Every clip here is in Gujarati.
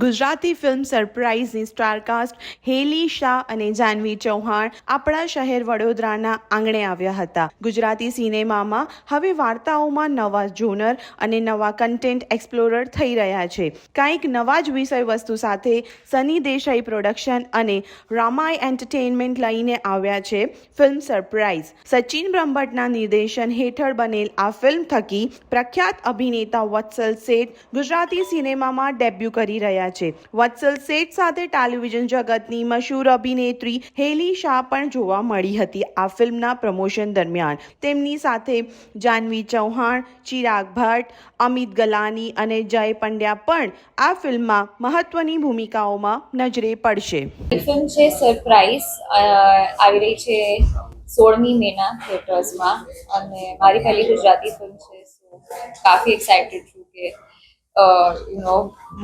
ગુજરાતી ફિલ્મ સરપ્રાઇઝની સ્ટારકાસ્ટ હેલી શાહ અને જાનવી ચૌહાણ આપણા શહેર વડોદરાના આંગણે આવ્યા હતા. ગુજરાતી સિનેમામાં હવે વાર્તાઓમાં નવા જોનર અને નવા કન્ટેન્ટ એક્સપ્લોરર થઈ રહ્યા છે. કંઈક નવા જ વિષય વસ્તુ સાથે સની દેસાઈ પ્રોડક્શન અને રામાય એન્ટરટેનમેન્ટ લઈને આવ્યા છે ફિલ્મ સરપ્રાઇઝ. સચિન બ્રહ્મભટ્ટના નિર્દેશન હેઠળ બનેલ આ ફિલ્મ થકી પ્રખ્યાત અભિનેતા વત્સલ શેઠ ગુજરાતી સિનેમામાં ડેબ્યુ કરી રહ્યા છે. વત્સલ શેઠ સાથે ટેલિવિઝન જગતની મશહૂર અભિનેત્રી હેલી શાહ પણ જોવા મળી હતી આ ફિલ્મના પ્રમોશન દરમિયાન. તેમની સાથે જાનવી ચૌહાણ, ચિરાગ ભટ્ટ, અમિત ગલાની અને જય પંડ્યા પણ આ ફિલ્મમાં મહત્વની ભૂમિકાઓમાં નજરે પડશે. ફિલ્મ છે સરપ્રાઇઝ આવી રહી છે 16મી મેના થિયેટર્સમાં અને મારી પહેલી ગુજરાતી ફિલ્મ છે. સો કાફી એક્સાઇટેડ છું કે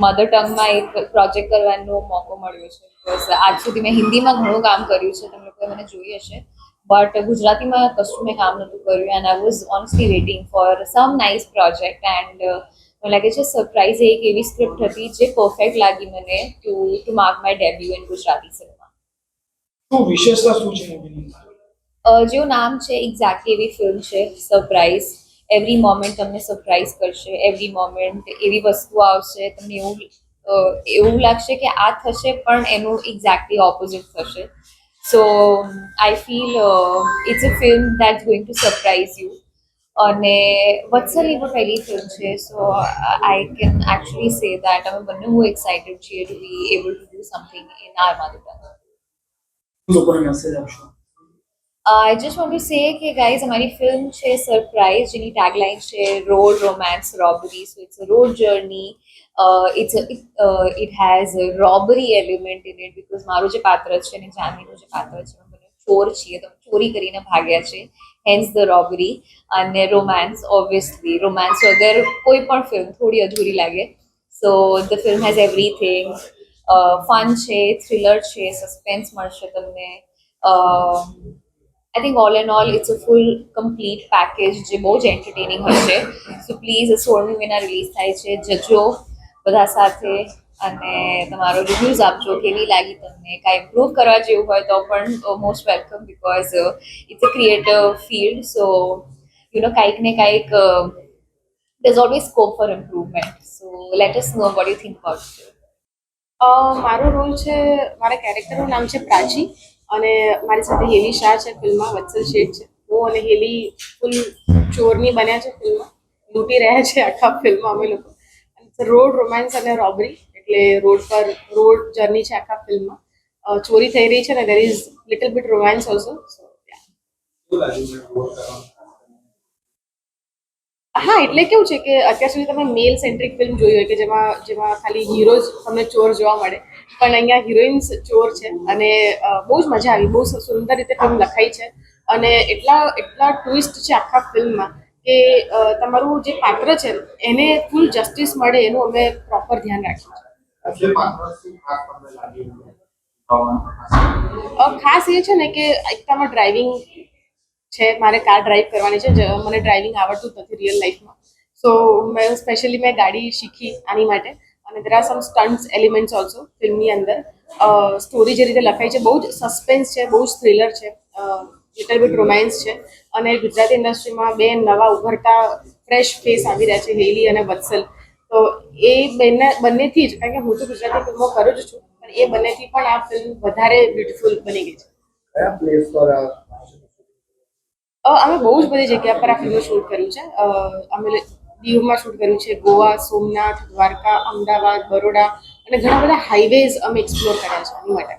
મધર ટંગમાં એક પ્રોજેક્ટ કરવાનો મોકો મળ્યો છે. બિકોઝ આજ સુધી મેં હિન્દીમાં ઘણું કામ કર્યું છે, તમે લોકોએ મને જોઈ હશે, બટ ગુજરાતીમાં કશું મેં કામ નહોતું કર્યું and I was honestly waiting for some nice project and મને લાગે છે સરપ્રાઇઝ એક એવી સ્ક્રિપ્ટ હતી જે પરફેક્ટ લાગી મને to mark my debut in Gujarati cinema. વિશેષતા શું છે મૂવીની? જેવું નામ છે એક્ઝેક્ટલી એવી ફિલ્મ છે સરપ્રાઇઝ. એવરી મોમેન્ટ તમને સરપ્રાઇઝ કરશે, એવરી મોમેન્ટ એવી વસ્તુ આવશે તમને એવું લાગશે કે આ થશે પણ એનું એક્ઝેક્ટલી ઓપોઝિટ થશે. So I feel it's a film that's going to surprise you. અને વત્સલની પણ પહેલી ફિલ્મ છે, so I can actually say that અમે બંને બહુ એક્સાઇટેડ છીએ to be able to do something in our mother tongue. લોકોને મેસેજ આપશો? I just want to say કે guys અમારી ફિલ્મ છે સરપ્રાઇઝ જેની ટેગલાઇન છે road romance robbery. So it's a road journey. It has a robbery element in it because મારું જે પાત્ર છે અને જાનવીનું જે પાત્ર છે અમે બંને ચોર છીએ, તો ચોરી કરીને ભાગ્યા છે, હેન્સ ધ રોબરી. અને રોમાન્સ, ઓબ્વિયસલી રોમાન્સ વગર કોઈ પણ ફિલ્મ થોડી અધૂરી લાગે. So the film has everything. Fun છે, થ્રિલર છે, સસ્પેન્સ મળશે તમને. I think all in all, it's a full complete package જે બહુ જ એન્ટરટેનિંગ હશે. સો પ્લીઝ 16મી મેના રિલીઝ થાય છે, જજો બધા સાથે અને તમારો રિવ્યૂઝ આપજો કેવી લાગી તમને. કાંઈ ઇમ્પ્રૂવ કરવા જેવું હોય તો પણ most welcome because it's a creative field. So કાંઈક ને કાંઈક there's always scope for improvement. So let us know what you think about it. મારો રોલ છે, મારા કેરેક્ટરનું નામ છે પ્રાચી અને મારી સાથે હેલી શાહ છે ફિલ્મમાં. વત્સલ શેઠ છે. હું અને હેલી ફૂલ ચોરની બન્યા છે ફિલ્મમાં, લૂંટી રહ્યા છે આખા ફિલ્મમાં અમે લોકો. રોડ રોમાન્સ અને રોબરી એટલે રોડ જર્ની છે આખા ફિલ્મમાં. ચોરી થઈ રહી છે ને there is little bit romance also. હા, એટલે કેવું છે કે અત્યાર સુધી તમે મેલ સેન્ટ્રિક ફિલ્મ જોઈ હોય કે જેમાં ખાલી હીરો જ તમને ચોર જોવા મળે, પણ અહીંયા હિરોઈન્સ ચોર છે અને બહુ જ મજા આવી. બહુ સુંદર રીતે ફિલ્મ લખાઈ છે અને એટલા ટ્વિસ્ટ છે આખા ફિલ્મમાં કે તમારું જે પાત્ર છે એને ફૂલ જસ્ટિસ મળે એનું અમે પ્રોપર ધ્યાન રાખ્યું છે. ખાસ એ છે ને કે એકતામાં ડ્રાઇવિંગ છે, મારે કાર ડ્રાઈવ કરવાની છે. મને ડ્રાઇવિંગ આવડતું જ નથી રિયલ લાઈફમાં. સો મેં ગાડી શીખી આની માટે અને there are some stunts elements also ફિલ્મની અંદર. સ્ટોરી જે રીતે લખાઈ છે બહુ જ સસ્પેન્સ છે, બહુ જ થ્રિલર છે, લિટલ બિટ રોમાન્સ છે અને ગુજરાતી ઇન્ડસ્ટ્રીમાં બે નવા ઉભરતા ફ્રેશ ફેસ આવી રહ્યા છે, હેલી અને વત્સલ. તો એ બંનેથી જ, કારણ કે હું તો ગુજરાતી ફિલ્મો કરું જ છું, પણ એ બંનેથી પણ આ ફિલ્મ વધારે બ્યુટીફુલ બની ગઈ છે. કયા પ્લેસ પર અમે બહુ જ બધી જગ્યા પર આ ફિલ્મ શૂટ કર્યું છે. અમે દીવમાં શૂટ કર્યું છે, ગોવા, સોમનાથ, દ્વારકા, અમદાવાદ, બરોડા અને ઘણા બધા હાઈવેઝ અમે એક્સપ્લોર કર્યા છે એની માટે.